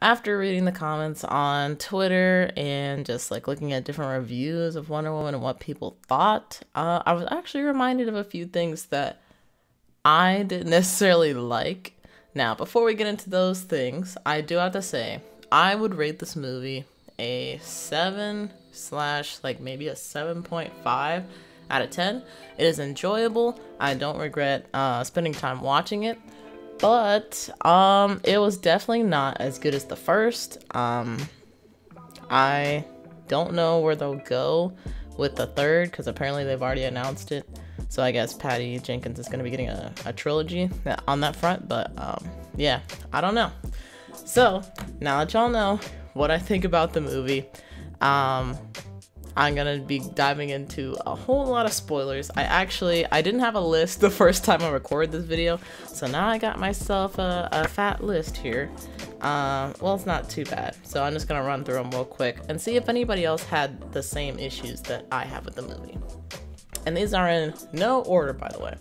after reading the comments on Twitter and just like looking at different reviews of Wonder Woman and what people thought, I was actually reminded of a few things that I didn't necessarily like. Now, before we get into those things, I do have to say, I would rate this movie a 7 / like maybe a 7.5 out of 10. It is enjoyable. I don't regret spending time watching it. But it was definitely not as good as the first. I don't know where they'll go with the third, because apparently they've already announced it. So I guess Patty Jenkins is going to be getting a trilogy on that front. But yeah, I don't know. So now that y'all know what I think about the movie, I'm gonna be diving into a whole lot of spoilers. I didn't have a list the first time I recorded this video, so now I got myself a fat list here. Well, it's not too bad, so I'm just gonna run through them real quick and see if anybody else had the same issues that I have with the movie. And these are in no order, by the way.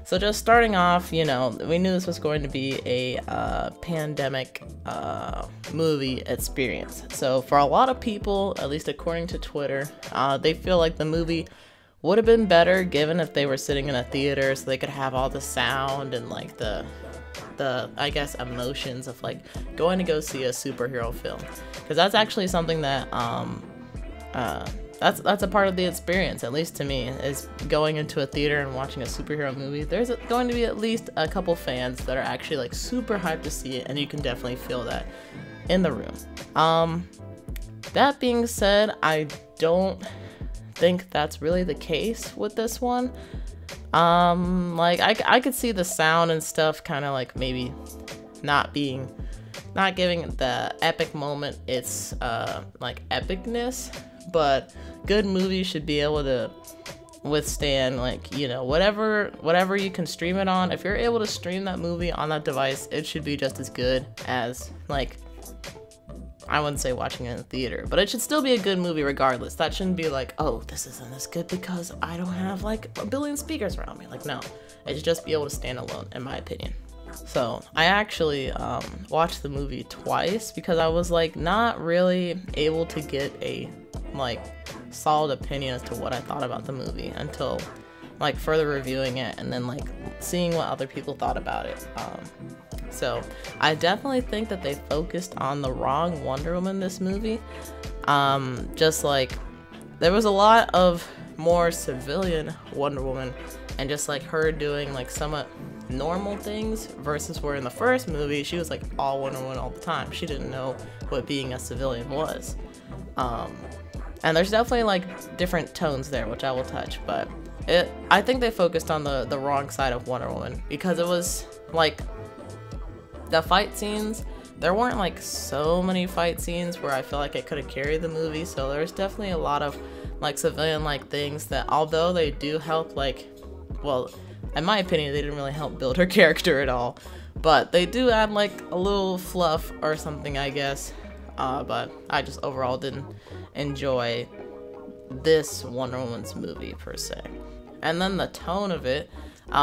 So just starting off, you know, we knew this was going to be a pandemic movie experience. So for a lot of people, at least according to Twitter, they feel like the movie would have been better given if they were sitting in a theater, so they could have all the sound and like the I guess emotions of like going to go see a superhero film, because that's actually something that that's a part of the experience, at least to me, is going into a theater and watching a superhero movie. There's going to be at least a couple fans that are actually like super hyped to see it, and you can definitely feel that in the room. That being said, I don't think that's really the case with this one. Like I could see the sound and stuff kind of like maybe not giving the epic moment its like epicness. But good movies should be able to withstand, like, you know, whatever you can stream it on. If you're able to stream that movie on that device, it should be just as good as, like, I wouldn't say watching it in the theater, but it should still be a good movie regardless. That shouldn't be like, oh, this isn't as good because I don't have like a billion speakers around me. Like, no, it should just be able to stand alone, in my opinion. So I actually watched the movie twice because I was like not really able to get a like solid opinion as to what I thought about the movie until like further reviewing it and then like seeing what other people thought about it. So I definitely think that they focused on the wrong Wonder Woman in this movie. Just like there was a lot of more civilian Wonder Woman and just like her doing like somewhat normal things versus where in the first movie she was like all Wonder Woman all the time. She didn't know what being a civilian was. And there's definitely like different tones there, which I will touch, but I think they focused on the wrong side of Wonder Woman, because it was like the fight scenes, there weren't like so many fight scenes where I feel like it could have carried the movie. So there's definitely a lot of like civilian like things that, although they do help, like, well, in my opinion, they didn't really help build her character at all, but they do add like a little fluff or something, I guess. But I just overall didn't enjoy this Wonder Woman's movie per se. And then the tone of it,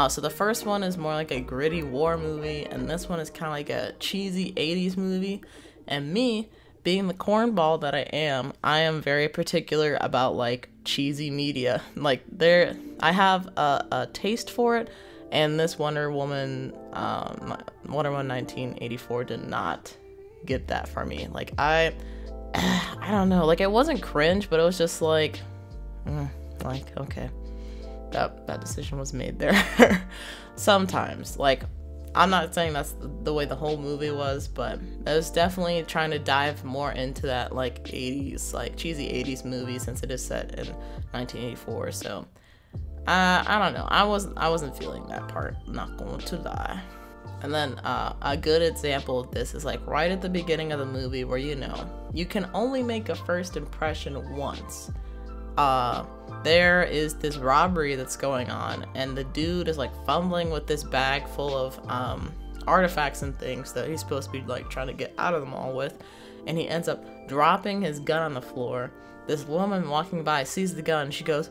so the first one is more like a gritty war movie, and this one is kind of like a cheesy 80s movie. And me, being the cornball that I am very particular about like cheesy media. Like I have a taste for it, and this Wonder Woman 1984 did not get that for me. Like I don't know, like it wasn't cringe, but it was just like okay, that decision was made there. Sometimes, like, I'm not saying that's the way the whole movie was, but it was definitely trying to dive more into that like 80s, like cheesy 80s movie, since it is set in 1984. So I don't know, I wasn't feeling that part, not going to lie. And then a good example of this is like right at the beginning of the movie, where, you know, you can only make a first impression once. There is this robbery that's going on, and the dude is like fumbling with this bag full of artifacts and things that he's supposed to be like trying to get out of the mall with, and he ends up dropping his gun on the floor. This woman walking by sees the gun, she goes,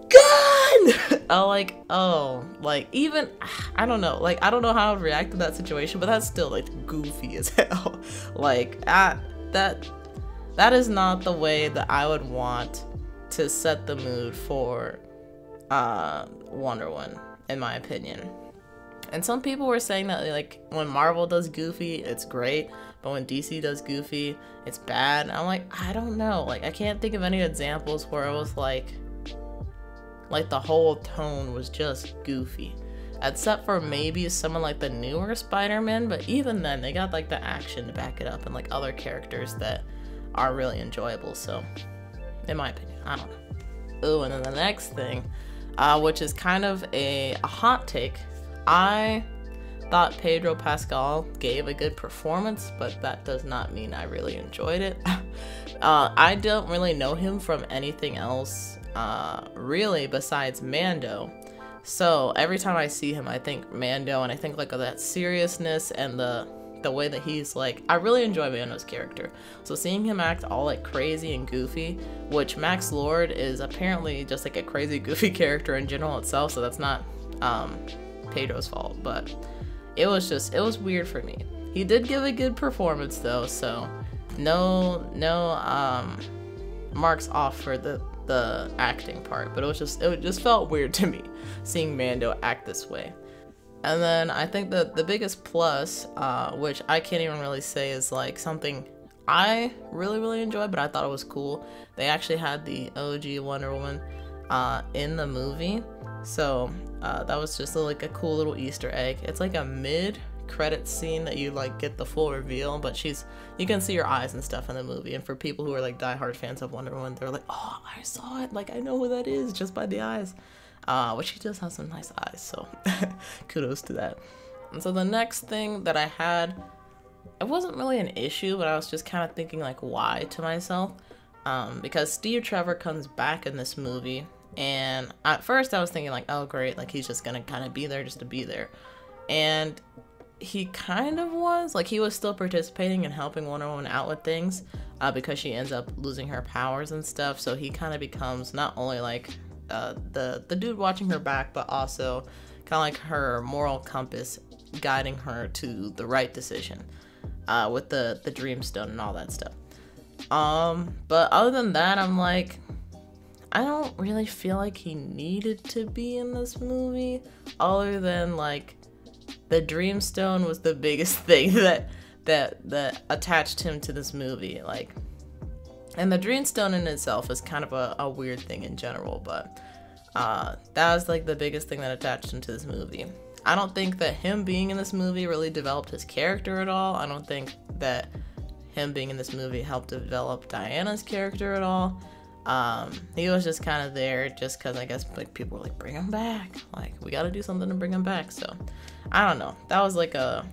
"Gun!" like, oh, like, even, I don't know, like, I don't know how I would react to that situation, but that's still, like, goofy as hell. Like, that is not the way that I would want to set the mood for Wonder Woman, in my opinion. And some people were saying that, like, when Marvel does goofy, it's great, but when DC does goofy, it's bad. I'm like, I don't know. Like, I can't think of any examples where it was like the whole tone was just goofy. Except for maybe someone like the newer Spider-Man, but even then, they got, like, the action to back it up and, like, other characters that are really enjoyable. So, in my opinion, I don't know. Oh, and then the next thing, which is kind of a hot take, I thought Pedro Pascal gave a good performance, but that does not mean I really enjoyed it. I don't really know him from anything else, really, besides Mando. So every time I see him, I think Mando, and I think like of that seriousness and the way that he's like, I really enjoy Mando's character. So seeing him act all like crazy and goofy, which Max Lord is apparently just like a crazy goofy character in general itself, so that's not Pedro's fault, but it was weird for me. He did give a good performance though, so no marks off for the acting part, but it just felt weird to me seeing Mando act this way. And then I think the biggest plus, which I can't even really say is like something I really enjoyed, but I thought it was cool. They actually had the OG Wonder Woman in the movie, so that was just like a cool little Easter egg. It's like a mid-credit scene that you like get the full reveal, but you can see her eyes and stuff in the movie. And for people who are like diehard fans of Wonder Woman, they're like, oh, I saw it, like I know who that is just by the eyes. Which she does have some nice eyes, so kudos to that. And so the next thing that I had, it wasn't really an issue, but I was just kind of thinking like why to myself, because Steve Trevor comes back in this movie. And at first I was thinking like, oh great, like he's just gonna kind of be there just to be there. And he kind of was, like he was still participating and helping Wonder Woman out with things, because she ends up losing her powers and stuff. So he kind of becomes not only like the dude watching her back, but also kind of like her moral compass guiding her to the right decision, with the Dreamstone and all that stuff. But other than that, I'm like, I don't really feel like he needed to be in this movie, other than like the Dreamstone was the biggest thing that attached him to this movie. Like, and the Dreamstone in itself is kind of a weird thing in general, but that was like the biggest thing that attached him to this movie. I don't think that him being in this movie really developed his character at all. I don't think that him being in this movie helped develop Diana's character at all. He was just kind of there just because I guess like people were like, bring him back, like we gotta do something to bring him back. So I don't know, that was like a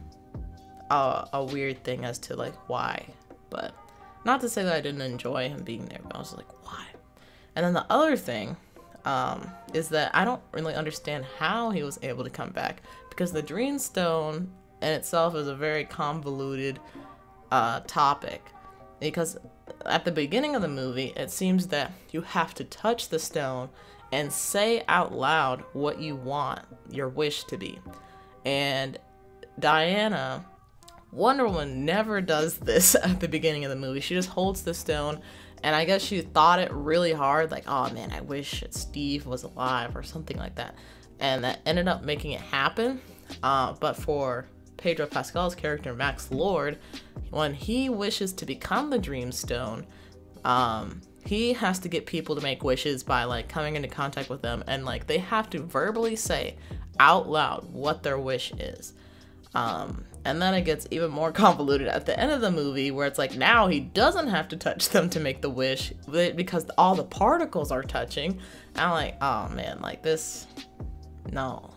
weird thing as to like why, but not to say that I didn't enjoy him being there, but I was like, why? And then the other thing is that I don't really understand how he was able to come back, because the Dreamstone in itself is a very convoluted topic. Because at the beginning of the movie, it seems that you have to touch the stone and say out loud what you want your wish to be. And Diana, Wonder Woman, never does this at the beginning of the movie. She just holds the stone, and I guess she thought it really hard, like, oh man, I wish Steve was alive or something like that. And that ended up making it happen. But for Pedro Pascal's character, Max Lord, when he wishes to become the Dreamstone, he has to get people to make wishes by like coming into contact with them, and like they have to verbally say out loud what their wish is. And then it gets even more convoluted at the end of the movie, where it's like now he doesn't have to touch them to make the wish because all the particles are touching. And I'm like, oh man, like this, no.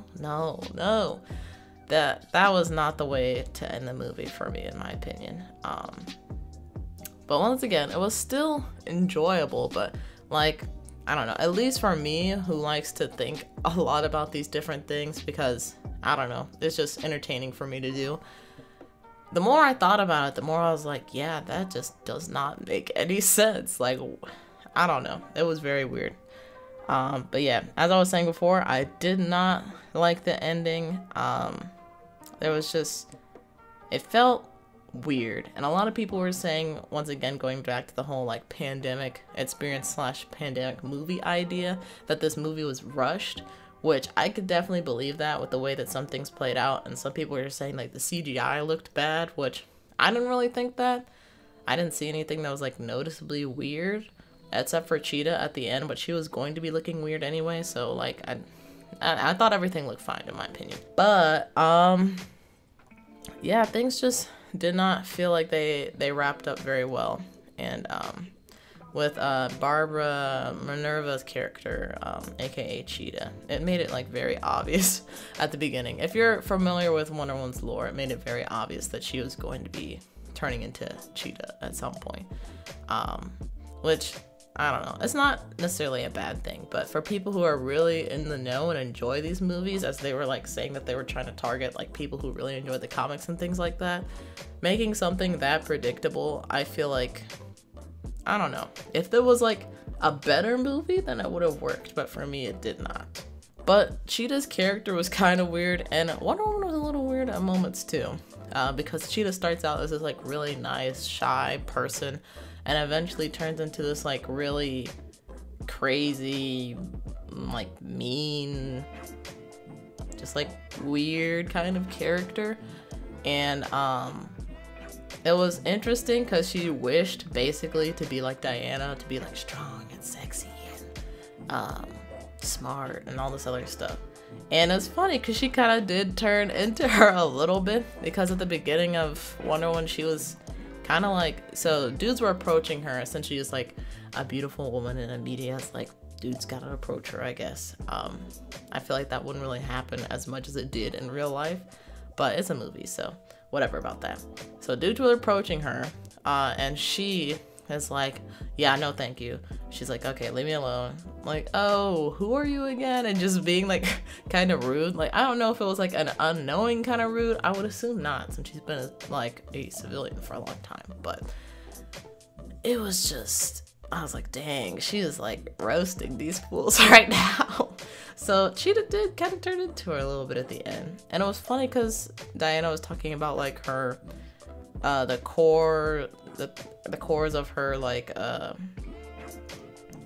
That was not the way to end the movie for me, in my opinion. But once again, it was still enjoyable, but like, I don't know, at least for me, who likes to think a lot about these different things, because I don't know, it's just entertaining for me to do. The more I thought about it, the more I was like, yeah, that just does not make any sense. Like, I don't know, it was very weird. But yeah, as I was saying before, I did not like the ending. There was just, it felt weird, and a lot of people were saying, once again going back to the whole like pandemic experience slash pandemic movie idea, that this movie was rushed, which I could definitely believe that with the way that some things played out. And some people were saying like the CGI looked bad, which I didn't really think that. I didn't see anything that was like noticeably weird except for Cheetah at the end, but she was going to be looking weird anyway, so like I thought everything looked fine in my opinion. But yeah, things just did not feel like they wrapped up very well. And with Barbara Minerva's character, aka Cheetah, it made it like very obvious at the beginning. If you're familiar with Wonder Woman's lore, it made it very obvious that she was going to be turning into Cheetah at some point. Which, I don't know, it's not necessarily a bad thing, but for people who are really in the know and enjoy these movies, as they were like saying that they were trying to target like people who really enjoy the comics and things like that, making something that predictable, I feel like, I don't know, if there was like a better movie, then it would have worked, but for me it did not. But Cheetah's character was kind of weird, and Wonder Woman was a little weird at moments too, because Cheetah starts out as this like really nice, shy person, and eventually turns into this like really crazy, like mean, just like weird kind of character. And it was interesting because she wished basically to be like Diana, to be like strong and sexy and smart and all this other stuff. And it's funny because she kind of did turn into her a little bit, because at the beginning of Wonder Woman she was kind of like, so dudes were approaching her essentially as like a beautiful woman in a media. It's like dudes gotta approach her, I guess. I feel like that wouldn't really happen as much as it did in real life, but it's a movie, so whatever about that. So dudes were approaching her, and she is like, yeah, no thank you. She's like, okay, leave me alone. Like, oh, who are you again? And just being like kind of rude. Like, I don't know if it was like an unknowing kind of rude. I would assume not, since she's been like a civilian for a long time. But it was just, I was like, dang, she is like roasting these fools right now. So Cheetah did kind of turn into her a little bit at the end. And it was funny because Diana was talking about like her, the cores of her, like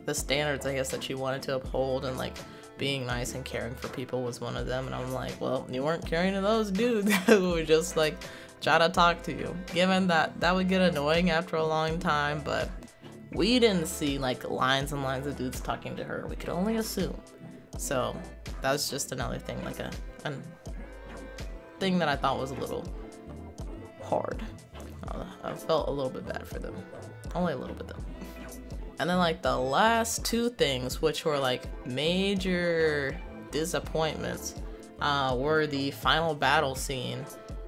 the standards, I guess, that she wanted to uphold, and like being nice and caring for people was one of them. And I'm like, well, you weren't caring to those dudes who would just like try to talk to you. Given that that would get annoying after a long time, but we didn't see like lines and lines of dudes talking to her. We could only assume. So that was just another thing, like a thing that I thought was a little hard. I felt a little bit bad for them. Only a little bit though. And then like the last two things, which were like major disappointments, were the final battle scene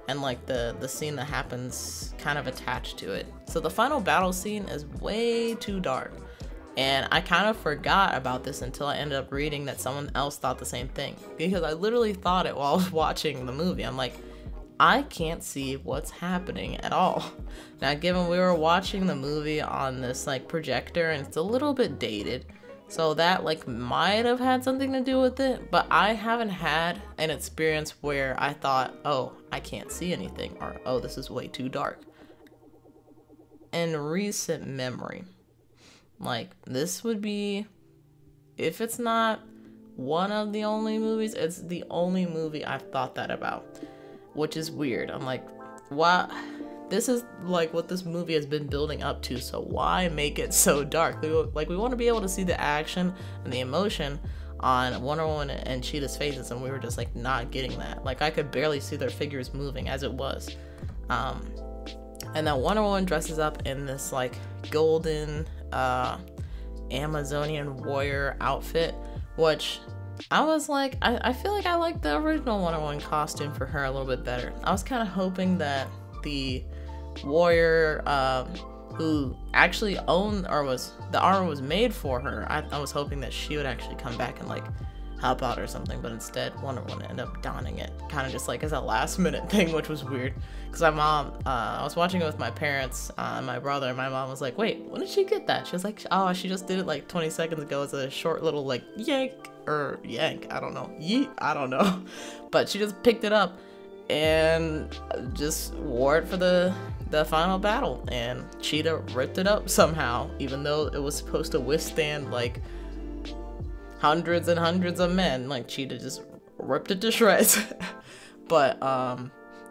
and like the scene that happens kind of attached to it. So the final battle scene is way too dark. And I kind of forgot about this until I ended up reading that someone else thought the same thing. Because I literally thought it while I was watching the movie. I'm like, I can't see what's happening at all. Now, given we were watching the movie on this like projector and it's a little bit dated, so that like might have had something to do with it, but I haven't had an experience where I thought, oh, I can't see anything, or oh, this is way too dark in recent memory. Like, this would be, if it's not one of the only movies, it's the only movie I've thought that about. Which is weird. I'm like, why? This is like what this movie has been building up to, so why make it so dark? We want to be able to see the action and the emotion on Wonder Woman and Cheetah's faces, and we were just like not getting that. Like, I could barely see their figures moving as it was. And then Wonder Woman dresses up in this like golden Amazonian warrior outfit, which I was like, I feel like I like the original Wonder Woman costume for her a little bit better. I was kind of hoping that the warrior who actually owned, or was, the armor was made for her, I was hoping that she would actually come back and like help out or something, but instead Wonder Woman ended up donning it, kind of just like as a last minute thing, which was weird. Because my mom, I was watching it with my parents, and my brother, and my mom was like, wait, when did she get that? She was like, oh, she just did it like 20 seconds ago as a short little like yank, I don't know, yeet, I don't know. But she just picked it up and just wore it for the final battle, and Cheetah ripped it up somehow, even though it was supposed to withstand like hundreds and hundreds of men. Like, Cheetah just ripped it to shreds. But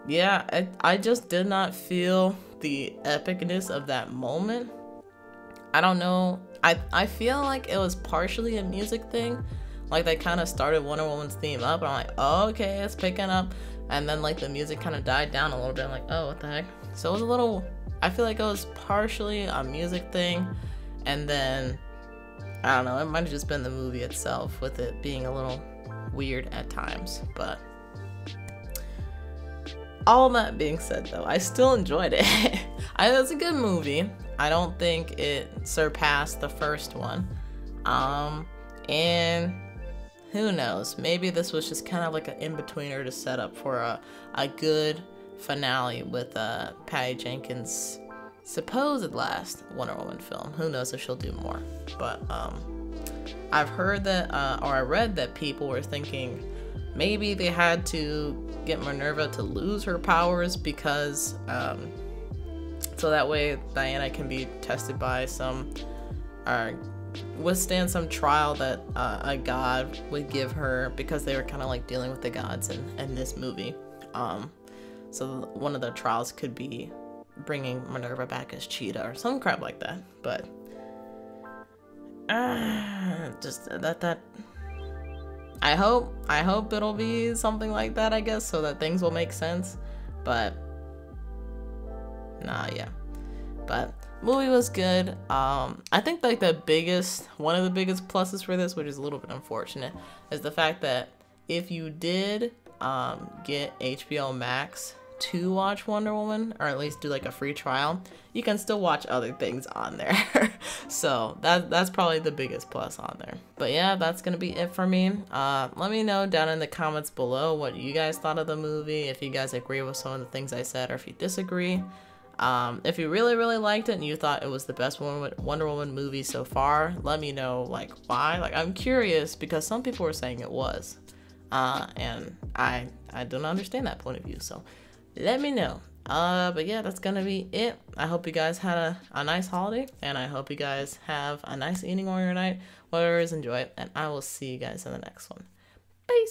yeah, I just did not feel the epicness of that moment. I don't know, I feel like it was partially a music thing. Like, they kind of started Wonder Woman's theme up, and I'm like, oh, okay, it's picking up. And then like the music kind of died down a little bit. I'm like, oh, what the heck? So it was a little, I feel like it was partially a music thing, and then I don't know, it might have just been the movie itself with it being a little weird at times. But all that being said, though, I still enjoyed it. It was a good movie. I don't think it surpassed the first one. And who knows? Maybe this was just kind of like an in-betweener to set up for a good finale with Patty Jenkins' supposed last Wonder Woman film. Who knows if she'll do more? But I've heard that, or I read that people were thinking maybe they had to get Minerva to lose her powers because so that way Diana can be tested by some, or withstand some trial that a god would give her, because they were kind of like dealing with the gods in this movie. So one of the trials could be bringing Minerva back as Cheetah or some crap like that. But just that I hope it'll be something like that, I guess, so that things will make sense. But nah, yeah. But movie was good. I think like one of the biggest pluses for this, which is a little bit unfortunate, is the fact that if you did get HBO Max to watch Wonder Woman, or at least do like a free trial, you can still watch other things on there. So that's probably the biggest plus on there. But yeah, that's gonna be it for me. Let me know down in the comments below what you guys thought of the movie, if you guys agree with some of the things I said, or if you disagree. If you really liked it and you thought it was the best Wonder Woman movie so far, let me know like why. Like, I'm curious, because some people were saying it was, and I don't understand that point of view, so let me know. But yeah, that's gonna be it. I hope you guys had a nice holiday, and I hope you guys have a nice evening or your night, whatever it is, enjoy it, and I will see you guys in the next one. Peace.